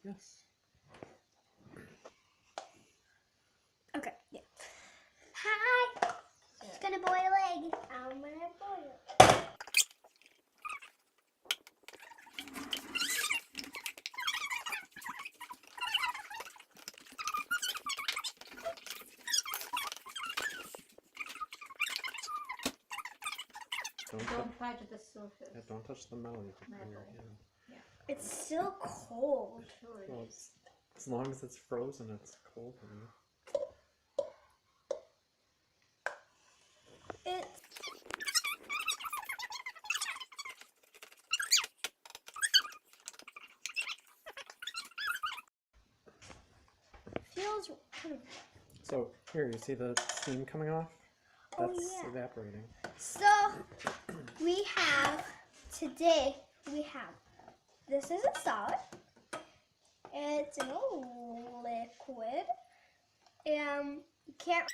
Yes. Okay, yeah. Hi! It's gonna boil egg. I'm gonna boil. Don't touch the surface. Yeah, don't touch the metal. You can burn your Metal. hand. It's still cold. Sure it Well, is. as long as it's frozen, it's cold enough. It feels kind of. So here, you see the steam coming off? Oh, That's yeah. evaporating. So we have today. We have this is a solid. It's in a liquid. You can't.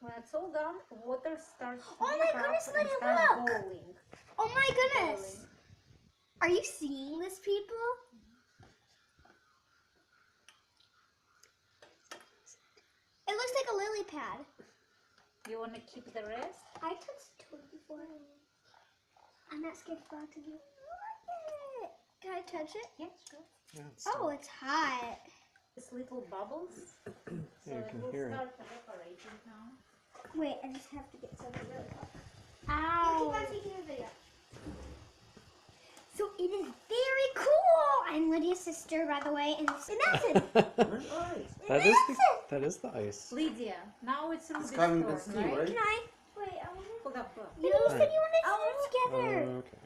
When it's all done, water starts to Oh my heat up goodness, and Lydia, start look! boiling. Oh my goodness! Are you seeing this, people? It looks like a lily pad. You want to keep the rest? I touched it before. I'm not scared to go out to you. Look at it. Can I touch it? Yes, sure. Yeah, it's Oh, it's hot. These little bubbles. So Yeah, you it can will hear it. start evaporating now. Wait, I just have to get some really hot. Ow! You keep on taking a video. So it is very cool. I'm Lydia's sister, by the way, and it's melted. that is the ice. Lydia, now it's Ruby's coming turn, with steam, right? right? Can I? Wait, I want to. Hold up. You said you wanted to Oh, do it together. okay.